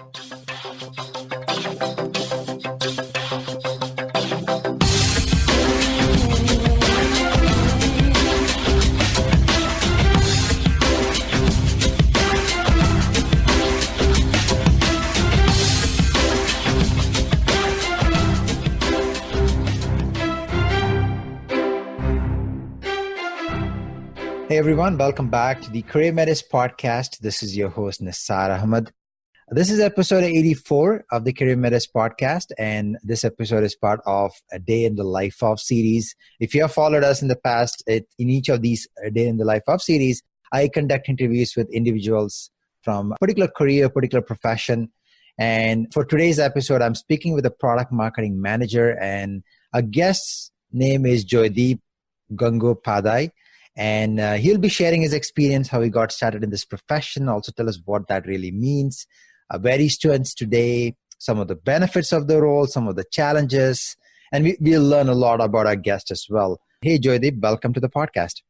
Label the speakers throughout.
Speaker 1: Hey everyone, welcome back to the CareerMetis Podcast. This is your host, Nisar Ahmed. This is episode 84 of the CareerMetis Podcast, and this episode is part of a Day in the Life of series. If you have followed us in the past, in each of these Day in the Life of series, I conduct interviews with individuals from a particular career, particular profession. And for today's episode, I'm speaking with a product marketing manager, and our guest's name is Joydeep Gangopadhyay. And he'll be sharing his experience, how he got started in this profession, also tell us what that really means, where he stands today, some of the benefits of the role, some of the challenges, and we'll learn a lot about our guest as well. Hey, Joydeep, welcome to the podcast.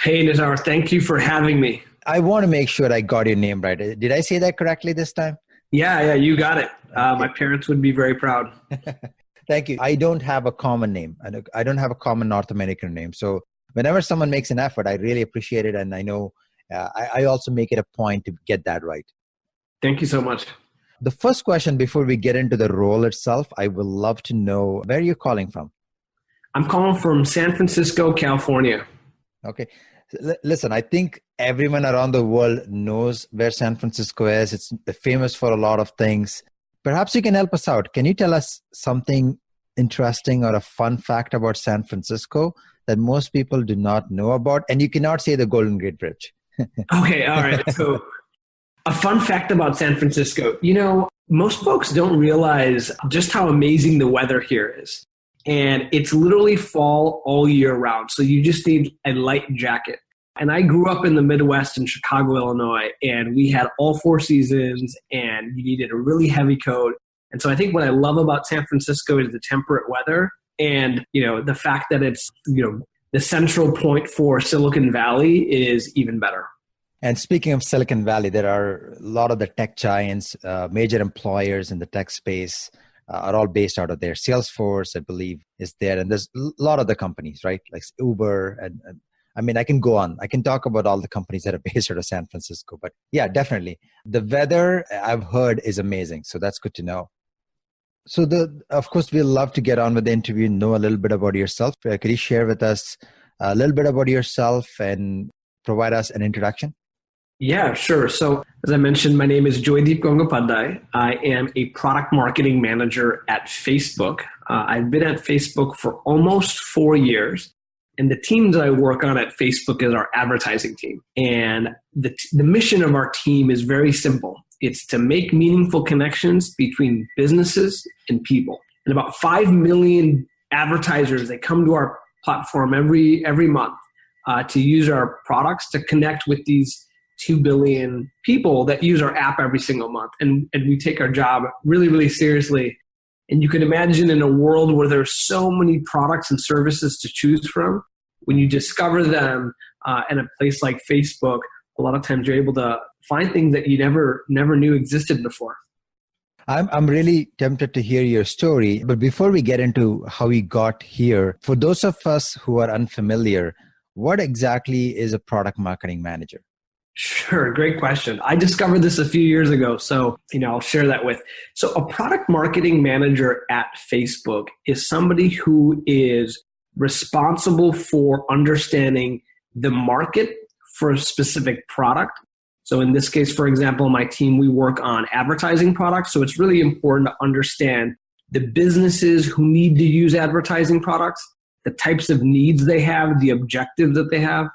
Speaker 2: Hey, Nizar, thank you for having me.
Speaker 1: I want to make sure I got your name right. Did I say that correctly this time?
Speaker 2: Yeah, you got it. My parents would be very proud.
Speaker 1: Thank you. I don't have a common name. I don't have a common North American name. So whenever someone makes an effort, I really appreciate it. And I know I also make it a point to get that right.
Speaker 2: Thank you so much.
Speaker 1: The first question before we get into the role itself, I would love to know where you're calling from.
Speaker 2: I'm calling from San Francisco, California.
Speaker 1: Okay. Listen, I think everyone around the world knows where San Francisco is. It's famous for a lot of things. Perhaps you can help us out. Can you tell us something interesting or a fun fact about San Francisco that most people do not know about? And you cannot say the Golden Gate Bridge.
Speaker 2: Okay, all right. So a fun fact about San Francisco. Most folks don't realize just how amazing the weather here is. And it's literally fall all year round. So you just need a light jacket. And I grew up in the Midwest in Chicago, Illinois, and we had all four seasons and you needed a really heavy coat. And so I think what I love about San Francisco is the temperate weather. And, the fact that it's, the central point for Silicon Valley is even better.
Speaker 1: And speaking of Silicon Valley, there are a lot of the tech giants, major employers in the tech space are all based out of there. Salesforce, I believe, is there. And there's a lot of the companies, right? Like Uber. And I can go on. I can talk about all the companies that are based out of San Francisco. But yeah, definitely. The weather, I've heard, is amazing. So that's good to know. So of course, we'd love to get on with the interview and know a little bit about yourself. Could you share with us a little bit about yourself and provide us an introduction?
Speaker 2: Yeah, sure. So as I mentioned, my name is Joydeep Gangopadhyay. I am a product marketing manager at Facebook. I've been at Facebook for almost 4 years. And the team that I work on at Facebook is our advertising team. And the mission of our team is very simple. It's to make meaningful connections between businesses and people. And about 5 million advertisers, they come to our platform every month to use our products to connect with these 2 billion people that use our app every single month. And we take our job really, really seriously. And you can imagine in a world where there's so many products and services to choose from, when you discover them in a place like Facebook, a lot of times you're able to find things that you never knew existed before.
Speaker 1: I'm really tempted to hear your story. But before we get into how we got here, for those of us who are unfamiliar, what exactly is a product marketing manager?
Speaker 2: Sure. Great question. I discovered this a few years ago. So, I'll share that with. So a product marketing manager at Facebook is somebody who is responsible for understanding the market for a specific product. So in this case, for example, my team, we work on advertising products. So it's really important to understand the businesses who need to use advertising products, the types of needs they have, the objectives that they have.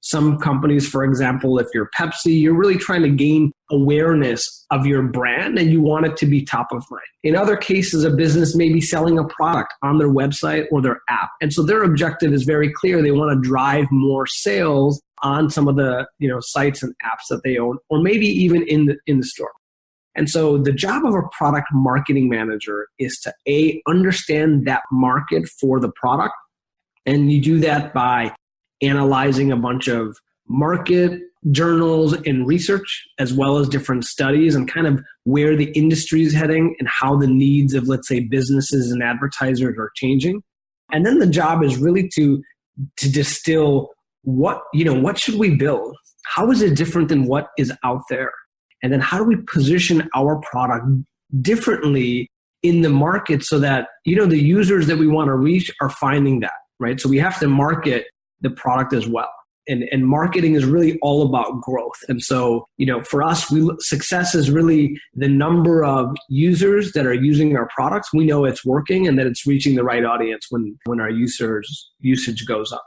Speaker 2: Some companies, for example, if you're Pepsi, you're really trying to gain awareness of your brand and you want it to be top of mind. In other cases, a business may be selling a product on their website or their app. And so their objective is very clear. They want to drive more sales on some of the sites and apps that they own, or maybe even in the store. And so the job of a product marketing manager is to understand that market for the product. And you do that by analyzing a bunch of market journals and research, as well as different studies, and kind of where the industry is heading and how the needs of, let's say, businesses and advertisers are changing. And then the job is really to distill what should we build? How is it different than what is out there? And then how do we position our product differently in the market so that, the users that we want to reach are finding that, right? So we have to market the product as well. And marketing is really all about growth. And so, for us, success is really the number of users that are using our products. We know it's working and that it's reaching the right audience when our usage goes up.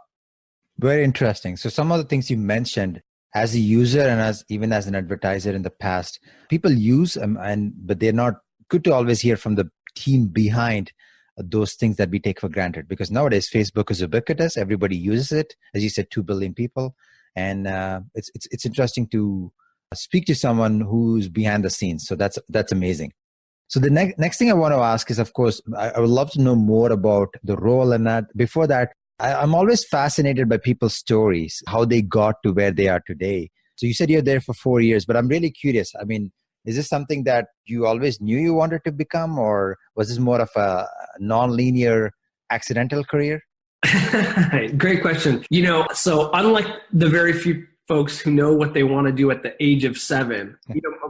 Speaker 1: Very interesting. So some of the things you mentioned as a user and even as an advertiser in the past, people use but they're not good to always hear from the team behind those things that we take for granted, because nowadays Facebook is ubiquitous. Everybody uses it. As you said, 2 billion people. And it's interesting to speak to someone who's behind the scenes. So that's amazing. So the next thing I want to ask is, of course, I would love to know more about the role and that. Before that, I'm always fascinated by people's stories, how they got to where they are today. So you said you're there for 4 years, but I'm really curious. I mean, is this something that you always knew you wanted to become, or was this more of a nonlinear accidental career?
Speaker 2: Great question. So unlike the very few folks who know what they want to do at the age of 7,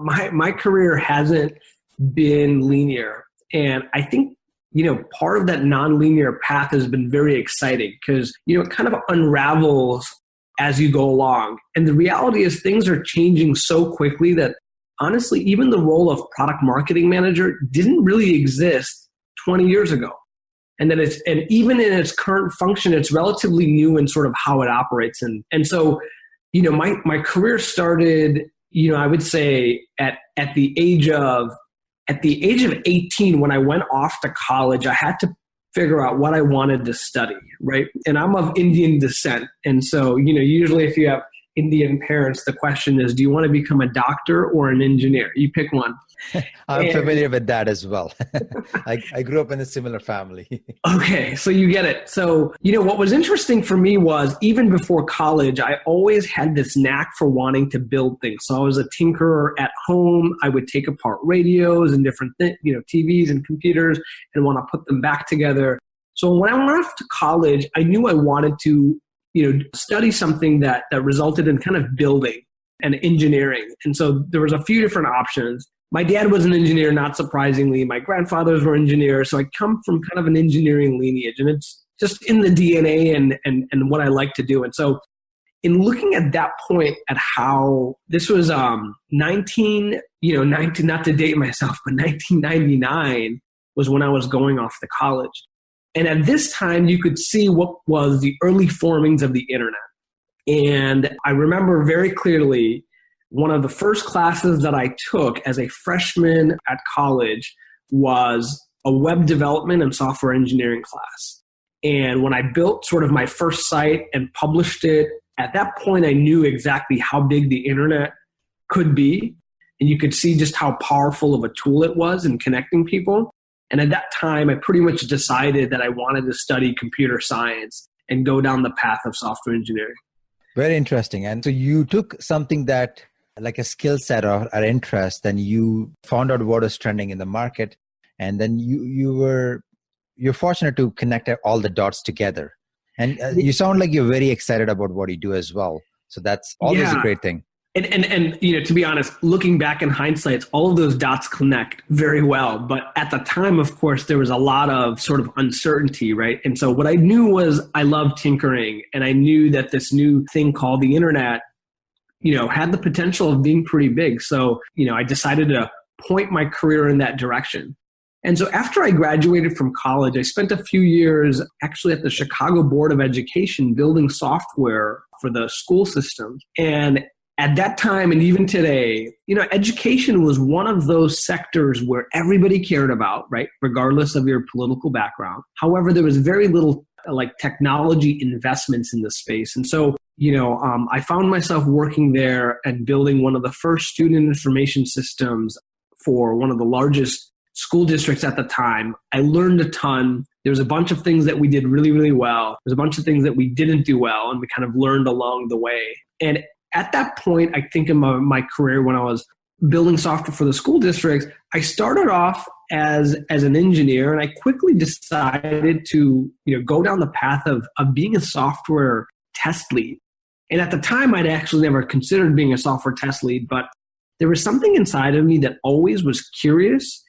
Speaker 2: my career hasn't been linear. And I think, part of that nonlinear path has been very exciting because, it kind of unravels as you go along. And the reality is things are changing so quickly that honestly, even the role of product marketing manager didn't really exist 20 years ago. And even in its current function, it's relatively new in sort of how it operates. And so, my career started, I would say at the age of 18, when I went off to college, I had to figure out what I wanted to study, right? And I'm of Indian descent. And so, usually if you have Indian parents, the question is, do you want to become a doctor or an engineer? You pick one.
Speaker 1: I'm familiar with that as well. I grew up in a similar family.
Speaker 2: Okay, so you get it. So, what was interesting for me was even before college, I always had this knack for wanting to build things. So I was a tinkerer at home. I would take apart radios and different TVs and computers and want to put them back together. So when I went off to college, I knew I wanted to study something that resulted in kind of building and engineering. And so there was a few different options. My dad was an engineer, not surprisingly. My grandfathers were engineers. So I come from kind of an engineering lineage, and it's just in the DNA and what I like to do. And so in looking at that point at how this was 19, not to date myself, but 1999 was when I was going off to college. And at this time, you could see what was the early formings of the internet. And I remember very clearly one of the first classes that I took as a freshman at college was a web development and software engineering class. And when I built sort of my first site and published it, at that point, I knew exactly how big the internet could be. And you could see just how powerful of a tool it was in connecting people. And at that time, I pretty much decided that I wanted to study computer science and go down the path of software engineering.
Speaker 1: Very interesting. And so you took something that like a skill set or interest, and you found out what was trending in the market. And then you're fortunate to connect all the dots together. And you sound like you're very excited about what you do as well. So that's always a great thing.
Speaker 2: And to be honest, looking back in hindsight, all of those dots connect very well. But at the time, of course, there was a lot of sort of uncertainty, right? And so what I knew was I loved tinkering, and I knew that this new thing called the internet, had the potential of being pretty big. So, I decided to point my career in that direction. And so after I graduated from college, I spent a few years actually at the Chicago Board of Education building software for the school system. And at that time, and even today, education was one of those sectors where everybody cared about, right? Regardless of your political background. However, there was very little technology investments in the space. And so, I found myself working there and building one of the first student information systems for one of the largest school districts at the time. I learned a ton. There was a bunch of things that we did really, really well. There's a bunch of things that we didn't do well, and we kind of learned along the way. And at that point, I think in my career when I was building software for the school districts, I started off as an engineer, and I quickly decided to go down the path of being a software test lead. And at the time, I'd actually never considered being a software test lead, but there was something inside of me that always was curious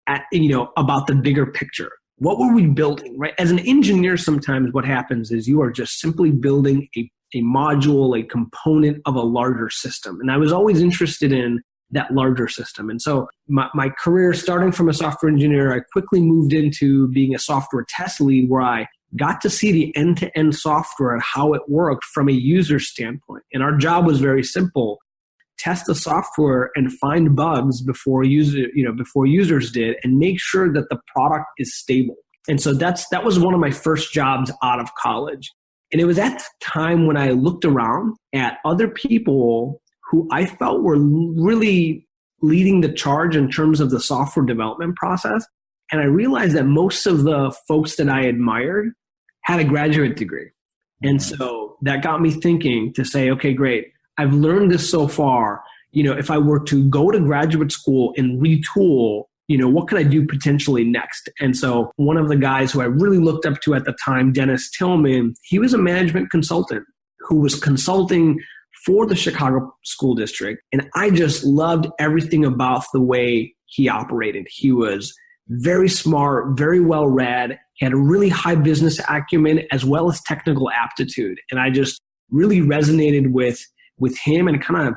Speaker 2: about the bigger picture. What were we building, right? As an engineer, sometimes what happens is you are just simply building a module, a component of a larger system. And I was always interested in that larger system. And so my career, starting from a software engineer, I quickly moved into being a software test lead, where I got to see the end-to-end software and how it worked from a user standpoint. And our job was very simple: test the software and find bugs before users did, and make sure that the product is stable. And so that was one of my first jobs out of college. And it was at the time when I looked around at other people who I felt were really leading the charge in terms of the software development process. And I realized that most of the folks that I admired had a graduate degree. And so that got me thinking to say, okay, great. I've learned this so far. If I were to go to graduate school and retool, what could I do potentially next? And so one of the guys who I really looked up to at the time, Dennis Tillman, he was a management consultant who was consulting for the Chicago School District. And I just loved everything about the way he operated. He was very smart, very well read. He had a really high business acumen as well as technical aptitude. And I just really resonated with him and kind of,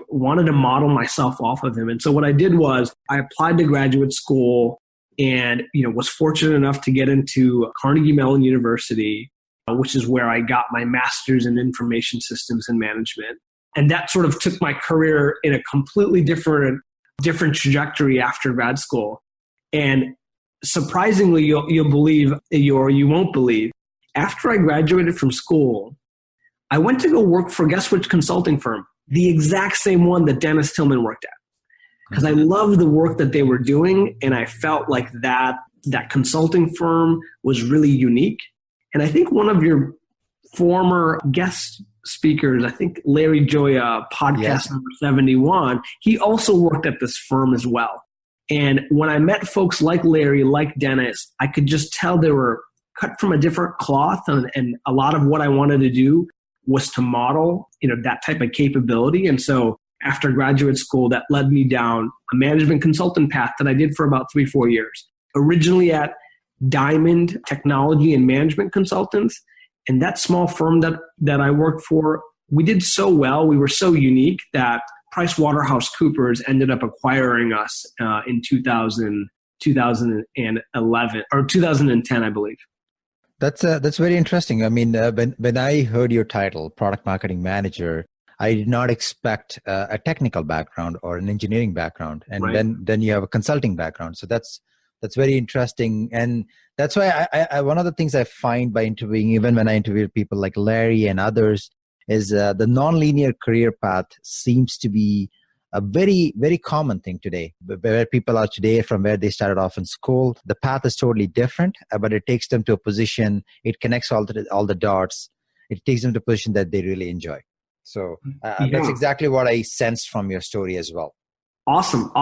Speaker 2: wanted to model myself off of him. And so what I did was I applied to graduate school and, was fortunate enough to get into Carnegie Mellon University, which is where I got my master's in information systems and management. And that sort of took my career in a completely different trajectory after grad school. And surprisingly, you'll believe, or you won't believe, after I graduated from school, I went to go work for, guess which consulting firm? The exact same one that Dennis Tillman worked at. Because I loved the work that they were doing, and I felt like that consulting firm was really unique. And I think one of your former guest speakers, I think Larry Joya, podcast number 71, he also worked at this firm as well. And when I met folks like Larry, like Dennis, I could just tell they were cut from a different cloth, and a lot of what I wanted to do was to model, that type of capability. And so after graduate school, that led me down a management consultant path that I did for about 3-4 years. Originally at Diamond Technology and Management Consultants, and that small firm that I worked for, we did so well, we were so unique that PricewaterhouseCoopers ended up acquiring us in 2011 or 2010, I believe.
Speaker 1: That's very interesting. I mean, when I heard your title, product marketing manager, I did not expect a technical background or an engineering background, and
Speaker 2: right.
Speaker 1: then you have a consulting background. So that's very interesting, and that's why I one of the things I find by interviewing, even when I interview people like Larry and others, is the nonlinear career path seems to be a very, very common thing today. Where people are today from where they started off in school, the path is totally different, but it takes them to a position, it connects all the dots, it takes them to a position that they really enjoy. So that's exactly what I sensed from your story as well.
Speaker 2: Awesome.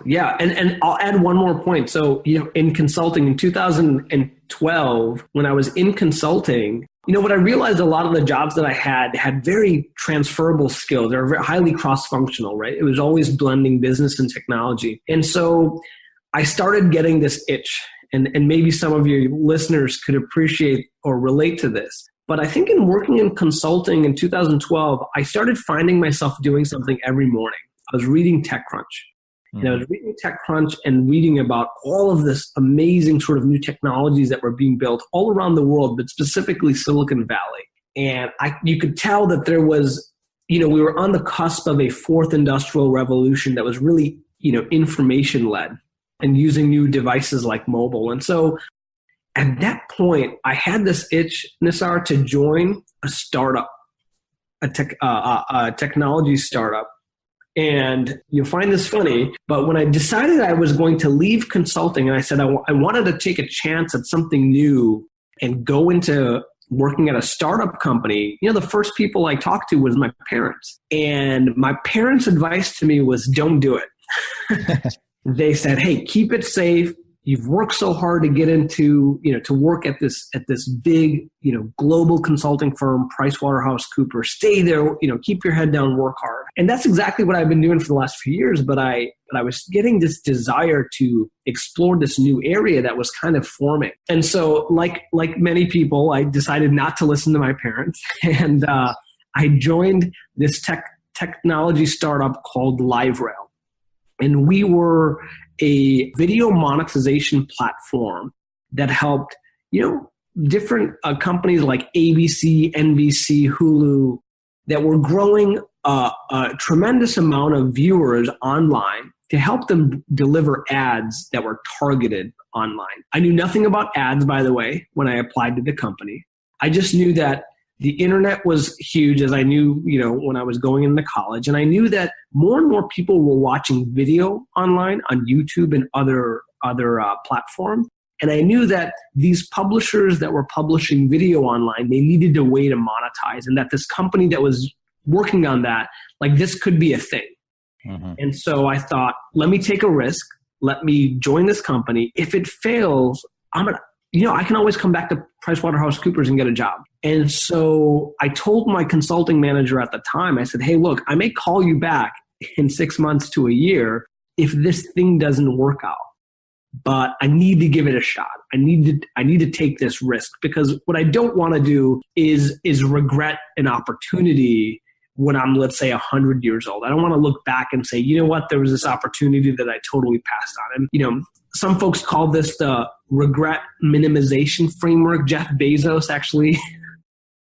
Speaker 2: Yeah. And I'll add one more point. So, in consulting in 2012, when I was in consulting, what I realized, a lot of the jobs that I had very transferable skills. They were very highly cross-functional, right? It was always blending business and technology. And so I started getting this itch, and maybe some of your listeners could appreciate or relate to this. But I think in working in consulting in 2012, I started finding myself doing something every morning. I was reading TechCrunch. And I was reading TechCrunch and reading about all of this amazing sort of new technologies that were being built all around the world, but specifically Silicon Valley. And you could tell that there was, we were on the cusp of a fourth industrial revolution that was really, information-led and using new devices like mobile. And so at that point, I had this itch, Nisar, to join a startup, a technology startup. And you'll find this funny, but when I decided I was going to leave consulting, and I said I wanted to take a chance at something new and go into working at a startup company, the first people I talked to was my parents. And my parents' advice to me was, don't do it. They said, hey, keep it safe. You've worked so hard to get into, to work at this big, global consulting firm, PricewaterhouseCoopers. Stay there, keep your head down, work hard. And that's exactly what I've been doing for the last few years. But I was getting this desire to explore this new area that was kind of forming. And so like many people, I decided not to listen to my parents. And I joined this technology startup called LiveRail. And we were a video monetization platform that helped, different companies like ABC, NBC, Hulu, that were growing a tremendous amount of viewers online to help them deliver ads that were targeted online. I knew nothing about ads, by the way, when I applied to the company. I just knew that the internet was huge, as I knew, when I was going into college. And I knew that more and more people were watching video online on YouTube and other platforms. And I knew that these publishers that were publishing video online, they needed a way to monetize, and that this company that was working on that, like, this could be a thing. Mm-hmm. And so I thought, let me take a risk. Let me join this company. If it fails, I can always come back to PricewaterhouseCoopers and get a job. And so I told my consulting manager at the time, I said, hey, look, I may call you back in 6 months to a year if this thing doesn't work out. But I need to give it a shot. I need to take this risk, because what I don't want to do is regret an opportunity when I'm, let's say, 100 years old. I don't want to look back and say, you know what, there was this opportunity that I totally passed on. And, some folks call this the Regret Minimization Framework. Jeff Bezos actually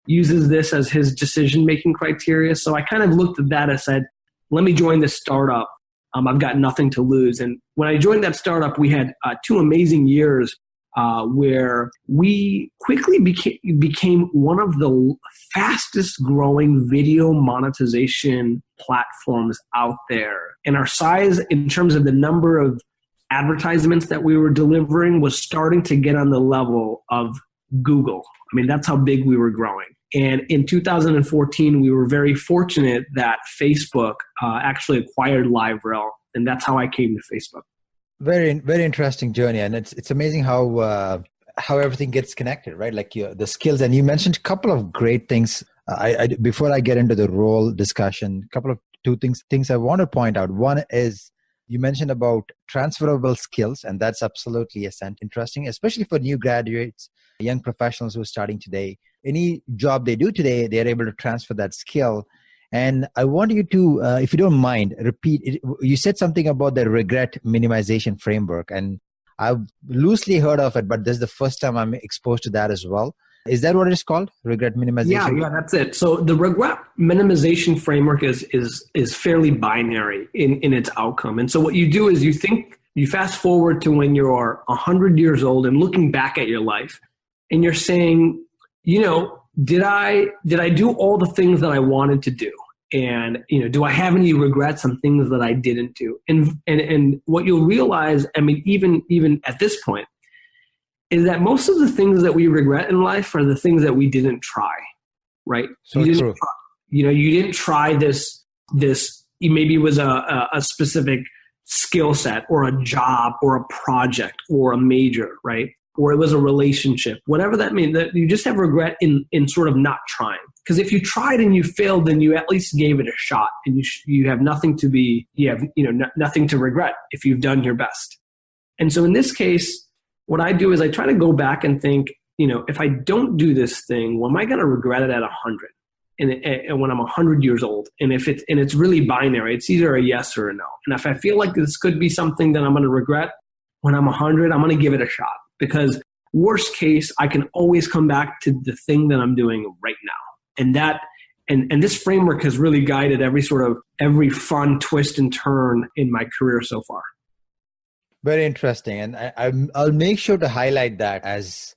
Speaker 2: uses this as his decision-making criteria. So I kind of looked at that and said, let me join this startup. I've got nothing to lose. And when I joined that startup, we had 2 amazing years where we quickly became one of the fastest growing video monetization platforms out there. And our size in terms of the number of advertisements that we were delivering was starting to get on the level of Google. I mean, that's how big we were growing. And in 2014, we were very fortunate that Facebook actually acquired LiveRail, and that's how I came to Facebook.
Speaker 1: Very, very interesting journey, and it's amazing how everything gets connected, right? Like the skills, and you mentioned a couple of great things. Before I get into the role discussion, a couple of two things I want to point out. One is you mentioned about transferable skills, and that's absolutely interesting, especially for new graduates, young professionals who are starting today. Any job they do today, they're able to transfer that skill. And I want you to, if you don't mind, repeat it. You said something about the Regret Minimization Framework, and I've loosely heard of it, but this is the first time I'm exposed to that as well. Is that what it's called? Regret minimization?
Speaker 2: Yeah, that's it. So the regret minimization framework is fairly binary in its outcome. And so what you do is you fast forward to when you're 100 years old and looking back at your life, and you're saying, did I do all the things that I wanted to do? And, do I have any regrets on things that I didn't do? And what you'll realize, I mean, even at this point, is that most of the things that we regret in life are the things that we didn't try, right?
Speaker 1: So
Speaker 2: you
Speaker 1: true.
Speaker 2: You didn't try this, maybe it was a specific skill set or a job or a project or a major, right? Or it was a relationship, whatever that means, that you just have regret in sort of not trying. Because if you tried and you failed, then you at least gave it a shot, and you have nothing nothing to regret if you've done your best. And so in this case, what I do is I try to go back and think, if I don't do this thing, well, am I going to regret it at 100? And when I'm 100 years old, and it's really binary, it's either a yes or a no. And if I feel like this could be something that I'm going to regret when I'm 100, I'm going to give it a shot, because worst case, I can always come back to the thing that I'm doing right now. And this framework has really guided every fun twist and turn in my career so far.
Speaker 1: Very interesting, and I'll make sure to highlight that as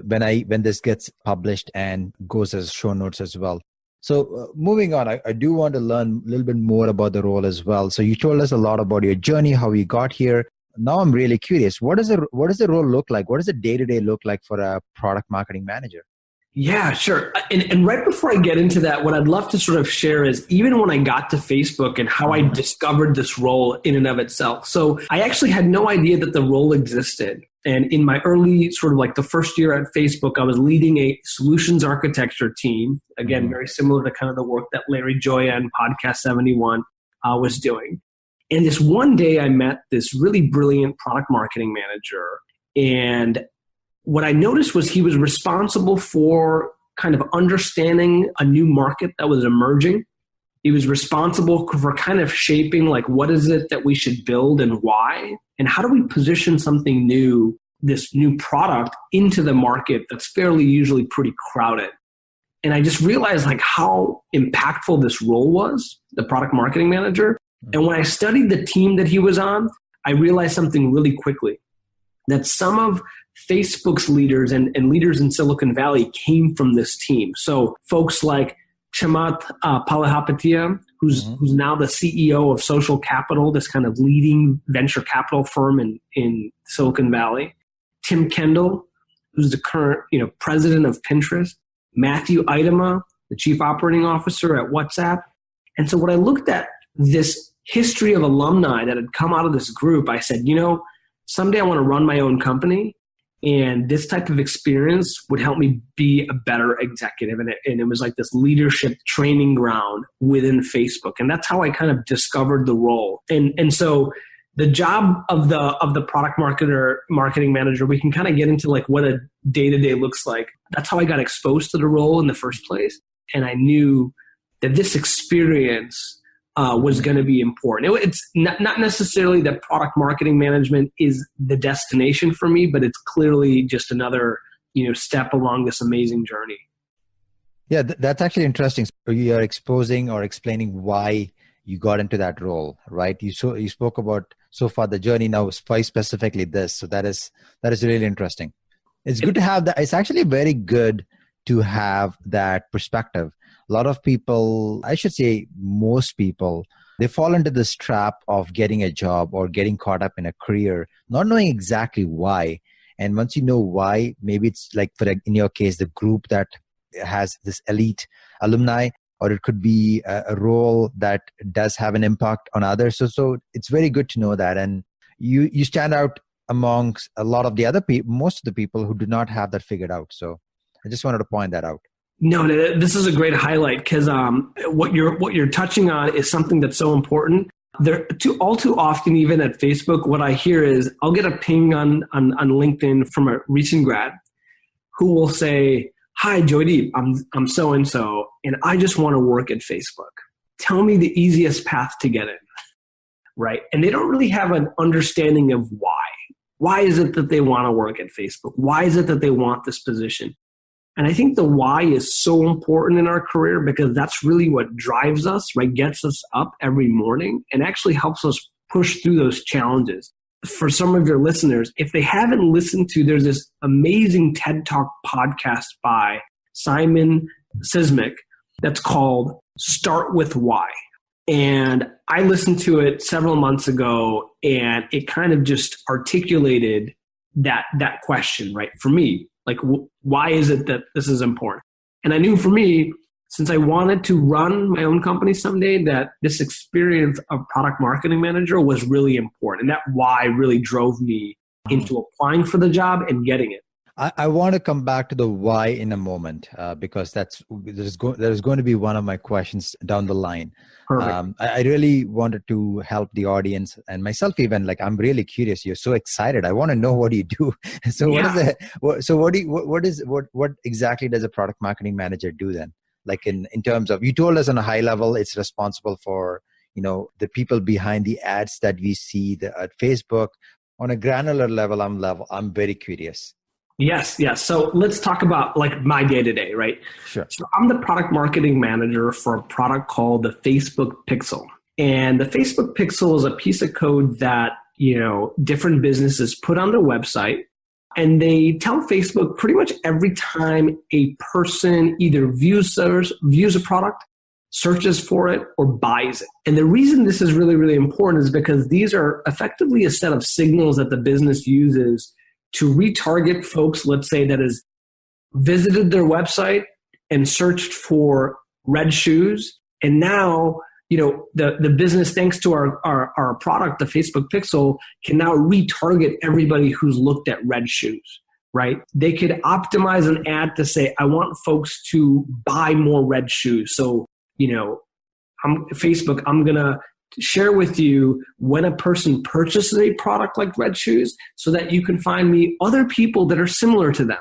Speaker 1: when this gets published and goes as show notes as well. So moving on, I do want to learn a little bit more about the role as well. So you told us a lot about your journey, how you got here. Now I'm really curious. What does the role look like? What does the day-to-day look like for a product marketing manager?
Speaker 2: Yeah, sure. And right before I get into that, what I'd love to sort of share is even when I got to Facebook and how I discovered this role in and of itself. So I actually had no idea that the role existed. And in my early sort of like the first year at Facebook, I was leading a solutions architecture team. Again, very similar to kind of the work that Larry Joya and Podcast 71 was doing. And this one day I met this really brilliant product marketing manager. And what I noticed was he was responsible for kind of understanding a new market that was emerging. He was responsible for kind of shaping like what is it that we should build and why, and how do we position something new, this new product into the market that's fairly usually pretty crowded. And I just realized like how impactful this role was, the product marketing manager. And when I studied the team that he was on, I realized something really quickly, that some of Facebook's leaders and leaders in Silicon Valley came from this team. So folks like Chamath Palihapitiya, who's now the CEO of Social Capital, this kind of leading venture capital firm in Silicon Valley. Tim Kendall, who's the current president of Pinterest. Matthew Idema, the chief operating officer at WhatsApp. And so when I looked at this history of alumni that had come out of this group, I said, someday I want to run my own company. And this type of experience would help me be a better executive. And it was like this leadership training ground within Facebook. And that's how I kind of discovered the role. And so the job of the product marketing manager, we can kind of get into like what a day-to-day looks like. That's how I got exposed to the role in the first place. And I knew that this experience was going to be important. It's not necessarily that product marketing management is the destination for me, but it's clearly just another step along this amazing journey.
Speaker 1: Yeah, that's actually interesting. You are exposing or explaining why you got into that role, right? You spoke about so far the journey. Now, why specifically this? So that is really interesting. It's good to have that. It's actually very good to have that perspective. A lot of people, I should say most people, they fall into this trap of getting a job or getting caught up in a career, not knowing exactly why. And once you know why, maybe it's like in your case, the group that has this elite alumni, or it could be a role that does have an impact on others. So it's very good to know that. And you stand out amongst a lot of the other people, most of the people who do not have that figured out. So I just wanted to point that out.
Speaker 2: No, this is a great highlight because what you're touching on is something that's so important. All too often, even at Facebook, what I hear is I'll get a ping on LinkedIn from a recent grad who will say, "Hi, Joydeep, I'm so and so, and I just want to work at Facebook. Tell me the easiest path to get in." Right? And they don't really have an understanding of why. Why is it that they want to work at Facebook? Why is it that they want this position? And I think the why is so important in our career because that's really what drives us, right? Gets us up every morning and actually helps us push through those challenges. For some of your listeners, if they haven't listened to, there's this amazing TED Talk podcast by Simon Sismic that's called Start With Why. And I listened to it several months ago and it kind of just articulated that question, right? For me, like, why is it that this is important? And I knew for me, since I wanted to run my own company someday, that this experience of product marketing manager was really important. And that why really drove me into applying for the job and getting it.
Speaker 1: I want to come back to the why in a moment because there's going to be one of my questions down the line.
Speaker 2: Perfect.
Speaker 1: I really wanted to help the audience and myself even. Like, I'm really curious. You're so excited. I want to know what you do. So what exactly does a product marketing manager do then? Like in terms of, you told us on a high level, it's responsible for the people behind the ads that we see at Facebook. On a granular level, I'm very curious.
Speaker 2: Yes. So let's talk about like my day-to-day, right?
Speaker 1: Sure.
Speaker 2: So I'm the product marketing manager for a product called the Facebook Pixel. And the Facebook Pixel is a piece of code that, different businesses put on their website. And they tell Facebook pretty much every time a person either views a product, searches for it, or buys it. And the reason this is really, really important is because these are effectively a set of signals that the business uses to retarget folks, let's say, that is visited their website and searched for red shoes. And now, the business, thanks to our product, the Facebook Pixel, can now retarget everybody who's looked at red shoes, right? They could optimize an ad to say, I want folks to buy more red shoes. So, Facebook, I'm going to share with you when a person purchases a product like red shoes so that you can find me other people that are similar to them,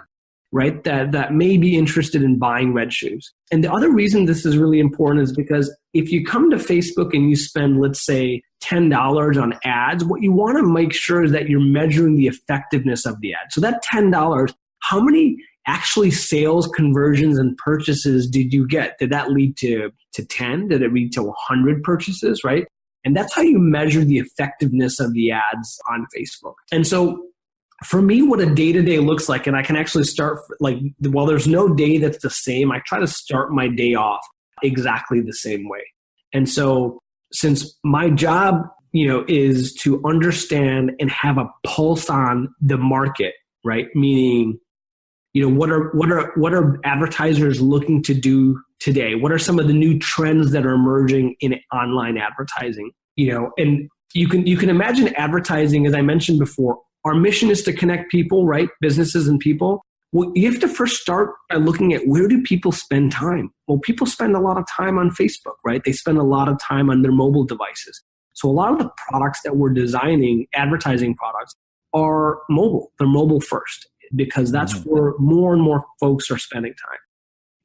Speaker 2: right? That may be interested in buying red shoes. And the other reason this is really important is because if you come to Facebook and you spend, let's say, $10 on ads, what you want to make sure is that you're measuring the effectiveness of the ad. So that $10, how many actually sales, conversions, and purchases did you get? Did that lead to 10? Did it lead to 100 purchases, right? And that's how you measure the effectiveness of the ads on Facebook. And so for me, what a day-to-day looks like, and I can actually start, while there's no day that's the same, I try to start my day off exactly the same way. And so since my job, is to understand and have a pulse on the market, right? Meaning, what are advertisers looking to do today? What are some of the new trends that are emerging in online advertising? And you can imagine advertising, as I mentioned before, our mission is to connect people, right? Businesses and people. Well, you have to first start by looking at where do people spend time? Well, people spend a lot of time on Facebook, right? They spend a lot of time on their mobile devices. So a lot of the products that we're designing, advertising products, are mobile. They're mobile first because that's where more and more folks are spending time.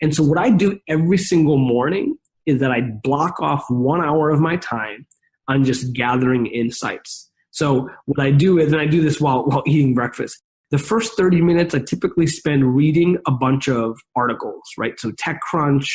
Speaker 2: And so what I do every single morning is that I block off 1 hour of my time on just gathering insights. So what I do is, and I do this while eating breakfast, the first 30 minutes I typically spend reading a bunch of articles, right? So TechCrunch,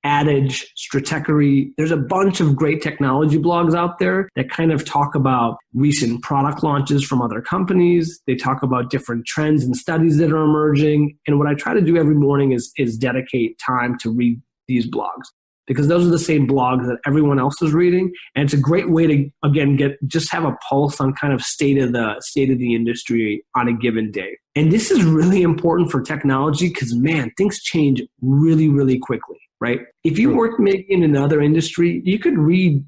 Speaker 2: Adage, Stratechery. There's a bunch of great technology blogs out there that kind of talk about recent product launches from other companies. They talk about different trends and studies that are emerging. And what I try to do every morning is dedicate time to read these blogs, because those are the same blogs that everyone else is reading. And it's a great way to, again, just have a pulse on kind of state of the industry on a given day. And this is really important for technology because, man, things change really, really quickly, right? If you work maybe in another industry, you could read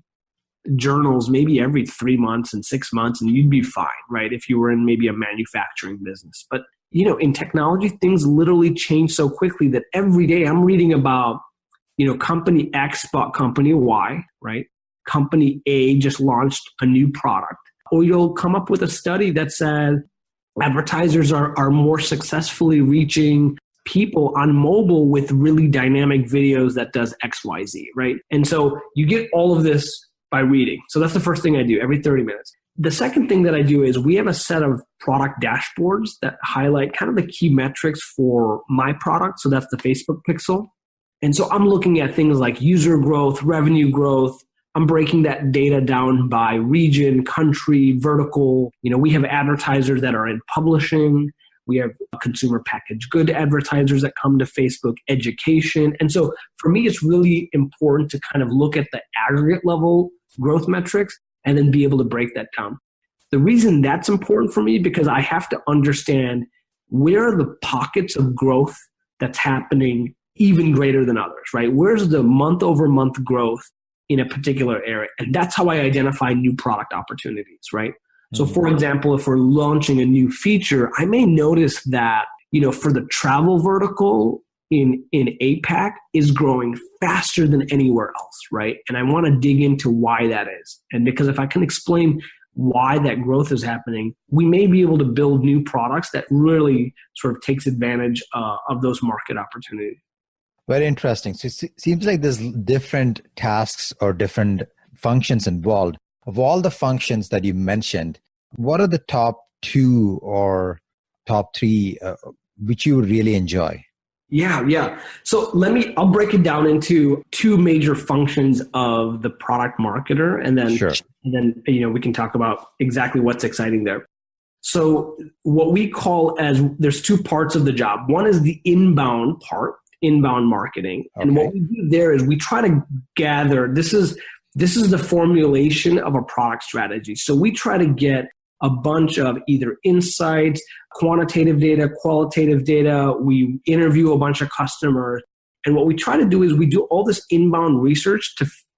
Speaker 2: journals maybe every 3 months and 6 months and you'd be fine, right? If you were in maybe a manufacturing business. But, in technology, things literally change so quickly that every day I'm reading about company X bought company Y, right? Company A just launched a new product. Or you'll come up with a study that says advertisers are more successfully reaching people on mobile with really dynamic videos that does X, Y, Z, right? And so you get all of this by reading. So that's the first thing I do every 30 minutes. The second thing that I do is we have a set of product dashboards that highlight kind of the key metrics for my product. So that's the Facebook Pixel. And so I'm looking at things like user growth, revenue growth. I'm breaking that data down by region, country, vertical. We have advertisers that are in publishing. We have consumer packaged good advertisers that come to Facebook, education. And so for me, it's really important to kind of look at the aggregate level growth metrics and then be able to break that down. The reason that's important for me because I have to understand where are the pockets of growth that's happening even greater than others, right? Where's the month over month growth in a particular area? And that's how I identify new product opportunities, right? So for example, if we're launching a new feature, I may notice that, for the travel vertical in APAC is growing faster than anywhere else, right? And I want to dig into why that is. And because if I can explain why that growth is happening, we may be able to build new products that really sort of takes advantage of those market opportunities.
Speaker 1: Very interesting. So it seems like there's different tasks or different functions involved. Of all the functions that you mentioned, what are the top 2 or top 3 which you really enjoy?
Speaker 2: Yeah. So I'll break it down into 2 major functions of the product marketer, and then we can talk about exactly what's exciting there. So what we call there's 2 parts of the job. One is the inbound part, inbound marketing. Okay. And what we do there is we try to gather, this is the formulation of a product strategy. So we try to get a bunch of either insights, quantitative data, qualitative data. We interview a bunch of customers. And what we try to do is we do all this inbound research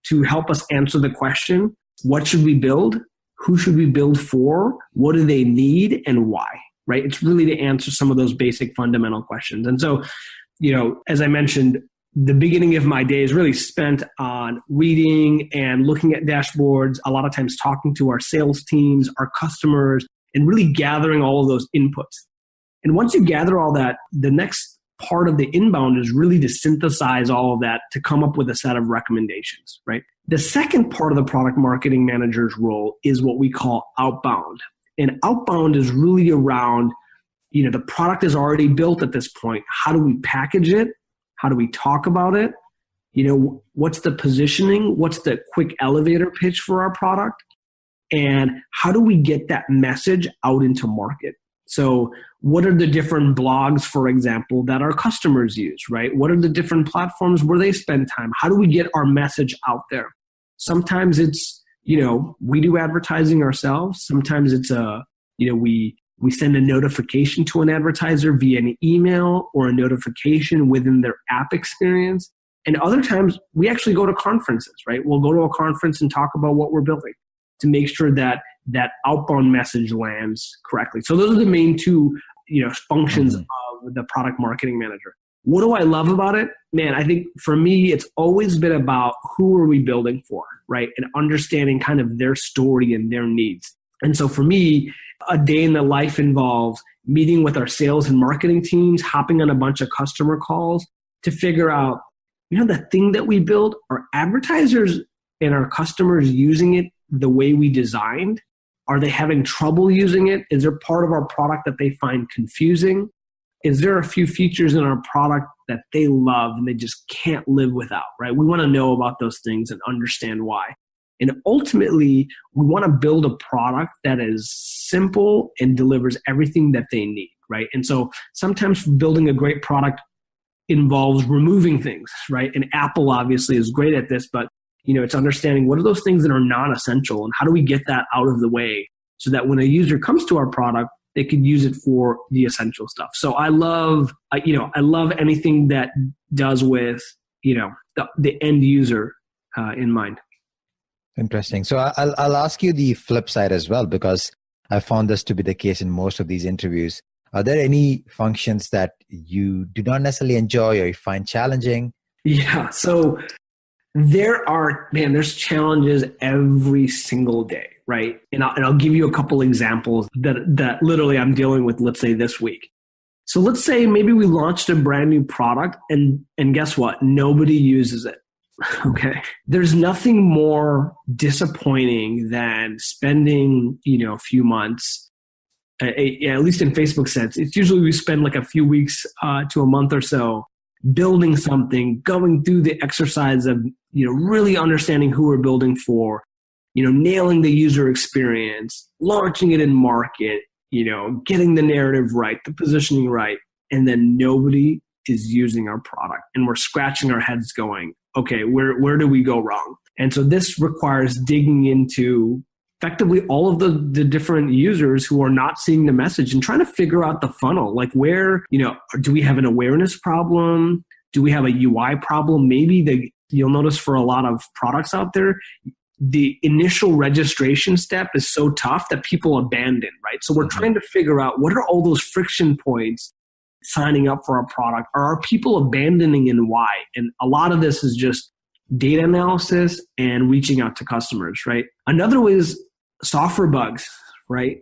Speaker 2: to help us answer the question, what should we build? Who should we build for? What do they need and why? Right? It's really to answer some of those basic fundamental questions. And so, as I mentioned, the beginning of my day is really spent on reading and looking at dashboards, a lot of times talking to our sales teams, our customers, and really gathering all of those inputs. And once you gather all that, the next part of the inbound is really to synthesize all of that to come up with a set of recommendations, right? The second part of the product marketing manager's role is what we call outbound. And outbound is really around, the product is already built at this point. How do we package it? How do we talk about it? What's the positioning? What's the quick elevator pitch for our product? And how do we get that message out into market? So what are the different blogs, for example, that our customers use, right? What are the different platforms where they spend time? How do we get our message out there? Sometimes it's, we do advertising ourselves. Sometimes it's we send a notification to an advertiser via an email or a notification within their app experience. And other times we actually go to conferences, right? We'll go to a conference and talk about what we're building to make sure that that outbound message lands correctly. So those are the main two, functions of the product marketing manager. What do I love about it? Man, I think for me, it's always been about who are we building for, right? And understanding kind of their story and their needs. And so for me, a day in the life involves meeting with our sales and marketing teams, hopping on a bunch of customer calls to figure out, the thing that we build, are advertisers and our customers using it the way we designed? Are they having trouble using it? Is there part of our product that they find confusing? Is there a few features in our product that they love and they just can't live without, right? We want to know about those things and understand why. And ultimately, we want to build a product that is simple and delivers everything that they need, right? And so sometimes building a great product involves removing things, right? And Apple obviously is great at this, but it's understanding what are those things that are non-essential and how do we get that out of the way so that when a user comes to our product, they could use it for the essential stuff. So I love anything that does with, the end user in mind.
Speaker 1: Interesting. So I'll ask you the flip side as well, because I found this to be the case in most of these interviews. Are there any functions that you do not necessarily enjoy or you find challenging?
Speaker 2: Yeah. So there's challenges every single day, right? And I'll give you a couple examples that literally I'm dealing with, let's say this week. So let's say maybe we launched a brand new product and guess what? Nobody uses it. Okay. There's nothing more disappointing than spending, a few months, at least in Facebook sense. It's usually we spend like a few weeks to a month or so building something, going through the exercise of, really understanding who we're building for, nailing the user experience, launching it in market, getting the narrative right, the positioning right, and then nobody is using our product. And we're scratching our heads going, okay, where do we go wrong? And so this requires digging into effectively all of the different users who are not seeing the message and trying to figure out the funnel. Like where, do we have an awareness problem? Do we have a UI problem? Maybe you'll notice for a lot of products out there, the initial registration step is so tough that people abandon, right? So we're trying to figure out what are all those friction points signing up for our product? Are people abandoning and why? And a lot of this is just data analysis and reaching out to customers, right? Another way is software bugs, right?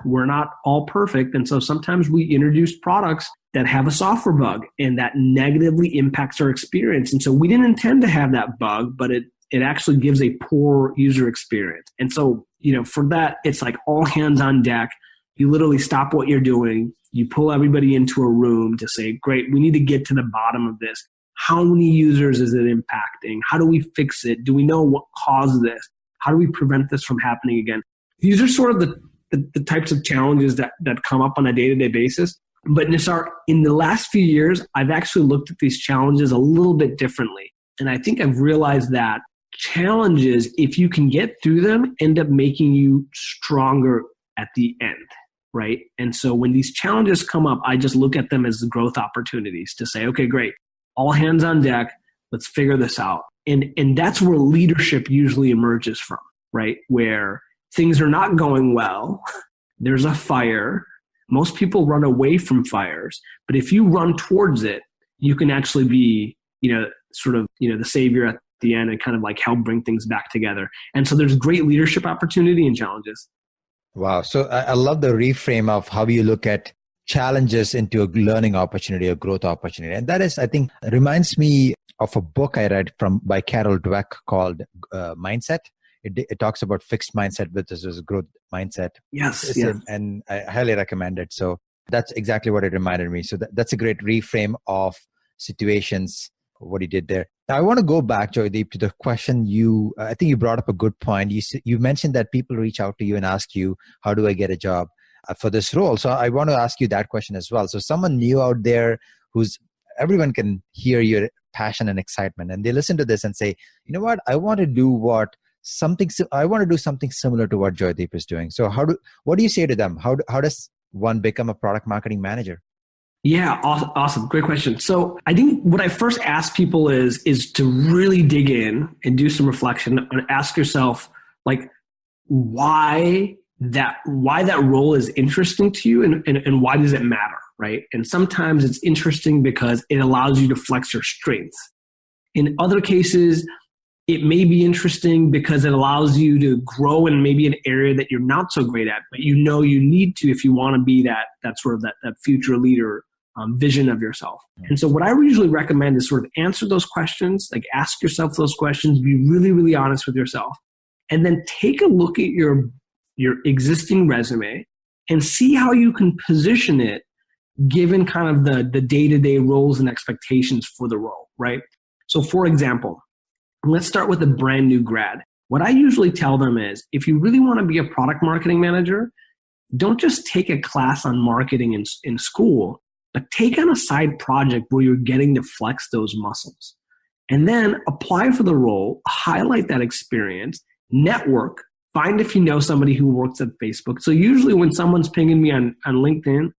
Speaker 2: We're not all perfect. And so sometimes we introduce products that have a software bug and that negatively impacts our experience. And so we didn't intend to have that bug, but it actually gives a poor user experience. And so, for that, it's like all hands on deck. You literally stop what you're doing. You pull everybody into a room to say, great, we need to get to the bottom of this. How many users is it impacting? How do we fix it? Do we know what caused this? How do we prevent this from happening again? These are sort of the types of challenges that come up on a day-to-day basis. But Nisar, in the last few years, I've actually looked at these challenges a little bit differently. And I think I've realized that challenges, if you can get through them, end up making you stronger at the end, right? And so when these challenges come up, I just look at them as growth opportunities to say, okay, great, all hands on deck, let's figure this out. And that's where leadership usually emerges from, right? Where things are not going well, there's a fire. Most people run away from fires, but if you run towards it, you can actually be, sort of, the savior at the end and kind of like help bring things back together. And so there's great leadership opportunity and challenges.
Speaker 1: Wow. So I love the reframe of how you look at challenges into a learning opportunity, a growth opportunity. And that is, I think, reminds me of a book I read by Carol Dweck called Mindset. It talks about fixed mindset versus growth mindset.
Speaker 2: Yes.
Speaker 1: And I highly recommend it. So that's exactly what it reminded me. So that's a great reframe of situations, what you did there. Now, I want to go back, Joydeep, to the question I think you brought up a good point. You mentioned that people reach out to you and ask you, how do I get a job for this role? So I want to ask you that question as well. So someone new out there everyone can hear your passion and excitement, and they listen to this and say, you know what, I want to do something similar to what Joydeep is doing. So what do you say to them? How does one become a product marketing manager?
Speaker 2: Yeah, awesome. Great question. So I think what I first ask people is to really dig in and do some reflection and ask yourself, like, why that role is interesting to you and why does it matter, right? And sometimes it's interesting because it allows you to flex your strengths. In other cases, it may be interesting because it allows you to grow in maybe an area that you're not so great at, but you need to if you want to be that sort of that future leader vision of yourself. And so what I usually recommend is sort of answer those questions, like ask yourself those questions, be really, really honest with yourself, and then take a look at your existing resume and see how you can position it given kind of the day-to-day roles and expectations for the role, right? So for example, let's start with a brand new grad. What I usually tell them is, if you really want to be a product marketing manager, don't just take a class on marketing in school, but take on a side project where you're getting to flex those muscles. And then apply for the role, highlight that experience, network, find if you know somebody who works at Facebook. So usually when someone's pinging me on LinkedIn,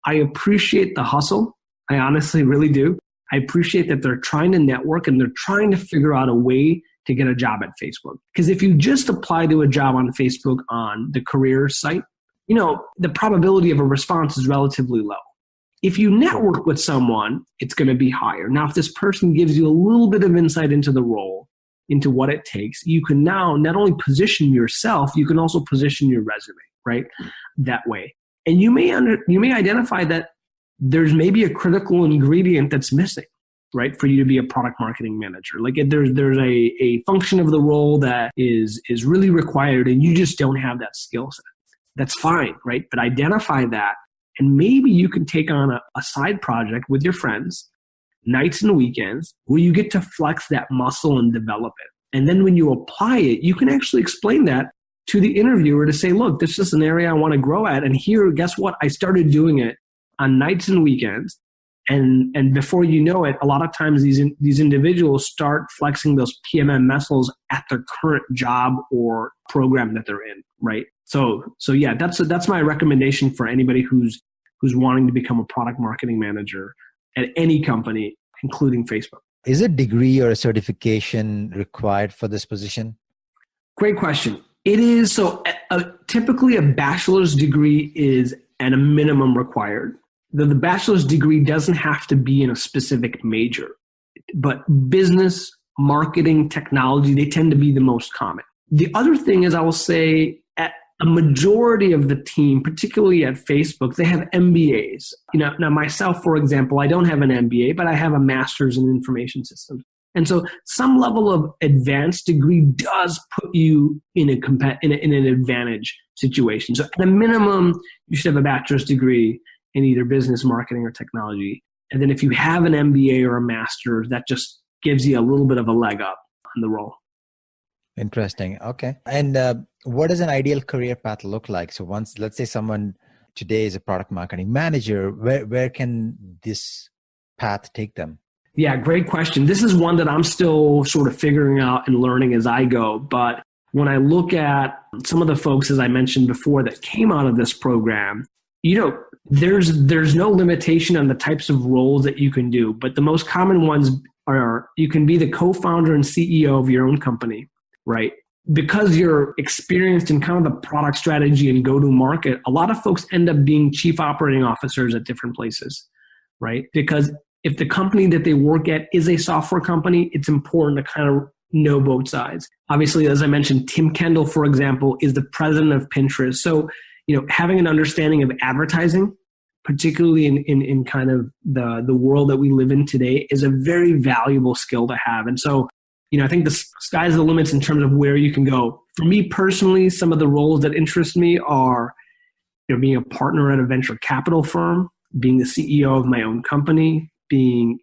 Speaker 2: I appreciate the hustle. I honestly really do. I appreciate that they're trying to network and they're trying to figure out a way to get a job at Facebook. Because if you just apply to a job on Facebook on the career site, the probability of a response is relatively low. If you network with someone, it's going to be higher. Now, if this person gives you a little bit of insight into the role, into what it takes, you can now not only position yourself, you can also position your resume, right? That way. And you may identify that there's maybe a critical ingredient that's missing, right? For you to be a product marketing manager. Like there's a function of the role that is really required and you just don't have that skill set. That's fine, right? But identify that, and maybe you can take on a side project with your friends, nights and weekends, where you get to flex that muscle and develop it. And then when you apply it, you can actually explain that to the interviewer to say, look, this is an area I want to grow at. And here, guess what? I started doing it on nights and weekends. And before you know it, a lot of times these individuals start flexing those PMM muscles at their current job or program that they're in, right? So yeah, that's my recommendation for anybody who's wanting to become a product marketing manager at any company, including Facebook.
Speaker 1: Is a degree or a certification required for this position?
Speaker 2: Great question. It is. So typically a bachelor's degree is at a minimum required. The bachelor's degree doesn't have to be in a specific major, but business, marketing, technology, they tend to be the most common. The other thing is, I will say, at a majority of the team, particularly at Facebook, they have MBAs. Now myself, for example, I don't have an MBA, but I have a master's in information systems. And so some level of advanced degree does put you in an advantage situation. So at a minimum, you should have a bachelor's degree in either business, marketing, or technology. And then if you have an MBA or a master's, that just gives you a little bit of a leg up on the role.
Speaker 1: Interesting. Okay. And what does an ideal career path look like? So once, let's say someone today is a product marketing manager, where can this path take them? Yeah,
Speaker 2: great question. This is one that I'm still sort of figuring out and learning as I go. But when I look at some of the folks, as I mentioned before, that came out of this program, there's no limitation on the types of roles that you can do, but the most common ones are you can be the co-founder and CEO of your own company, right? Because you're experienced in kind of the product strategy and go-to-market, a lot of folks end up being chief operating officers at different places, right? Because if the company that they work at is a software company, it's important to kind of know both sides. Obviously, as I mentioned, Tim Kendall, for example, is the president of Pinterest. So, having an understanding of advertising, particularly in kind of the world that we live in today, is a very valuable skill to have. And so, I think the sky's the limits in terms of where you can go. For me personally, some of the roles that interest me are, being a partner at a venture capital firm, being the CEO of my own company, being,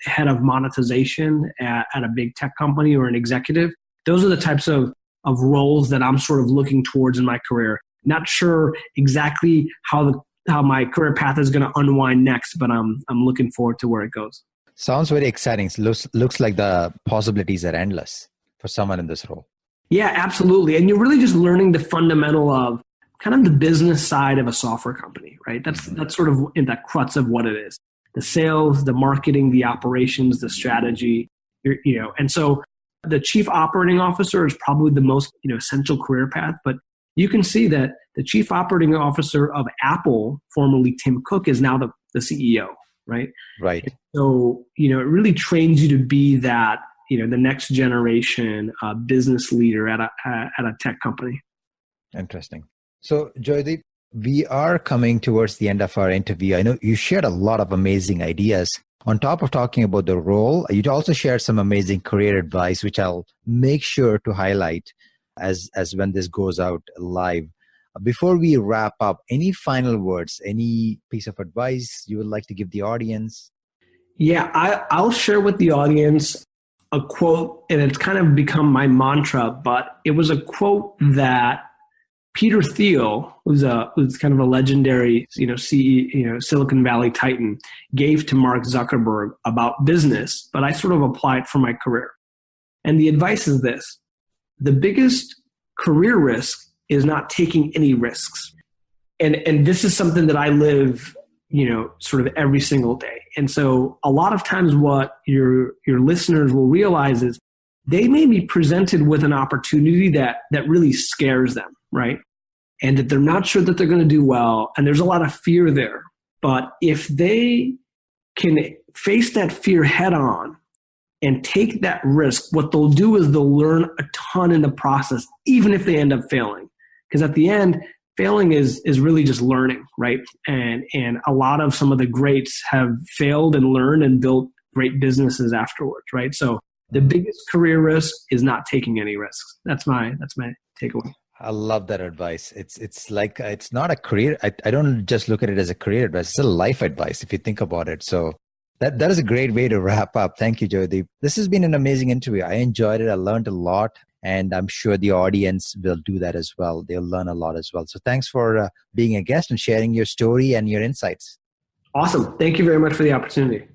Speaker 2: head of monetization at a big tech company or an executive. Those are the types of roles that I'm sort of looking towards in my career. Not sure exactly how my career path is going to unwind next, but I'm looking forward to where it goes.
Speaker 1: Sounds very exciting. Looks like the possibilities are endless for someone in this role.
Speaker 2: Yeah, absolutely. And you're really just learning the fundamental of kind of the business side of a software company, right? That's sort of in the crux of what it is. The sales, the marketing, the operations, the strategy, and so the chief operating officer is probably the most, essential career path, but you can see that the chief operating officer of Apple, formerly Tim Cook, is now the CEO, right?
Speaker 1: Right.
Speaker 2: And so, it really trains you to be that, the next generation business leader at a tech company.
Speaker 1: Interesting. So, Joydeep, we are coming towards the end of our interview. I know you shared a lot of amazing ideas. On top of talking about the role, you also shared some amazing career advice, which I'll make sure to highlight as when this goes out live. Before we wrap up, any final words, any piece of advice you would like to give the audience?
Speaker 2: Yeah, I'll share with the audience a quote, and it's kind of become my mantra, but it was a quote that Peter Thiel, who's kind of a legendary, Silicon Valley titan, gave to Mark Zuckerberg about business, but I sort of apply it for my career. And the advice is this: the biggest career risk is not taking any risks. And this is something that I live, sort of every single day. And so a lot of times what your listeners will realize is they may be presented with an opportunity that really scares them, right? And that they're not sure that they're going to do well. And there's a lot of fear there. But if they can face that fear head on and take that risk, what they'll do is they'll learn a ton in the process, even if they end up failing. Because at the end, failing is really just learning, right? And a lot of some of the greats have failed and learned and built great businesses afterwards, right? So the biggest career risk is not taking any risks. That's my takeaway.
Speaker 1: I love that advice. It's like, it's not a career. I don't just look at it as a career advice. It's a life advice if you think about it. So that is a great way to wrap up. Thank you, Joydeep. This has been an amazing interview. I enjoyed it. I learned a lot, and I'm sure the audience will do that as well. They'll learn a lot as well. So thanks for being a guest and sharing your story and your insights.
Speaker 2: Awesome. Thank you very much for the opportunity.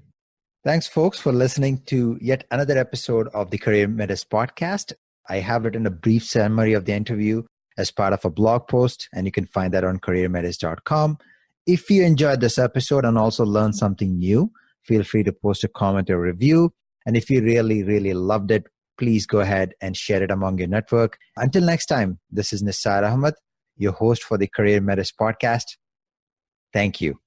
Speaker 1: Thanks, folks, for listening to yet another episode of the CareerMetis Podcast. I have written a brief summary of the interview as part of a blog post, and you can find that on CareerMetis.com. If you enjoyed this episode and also learned something new, feel free to post a comment or review. And if you really, really loved it, please go ahead and share it among your network. Until next time, this is Nisar Ahmed, your host for the CareerMetis Podcast. Thank you.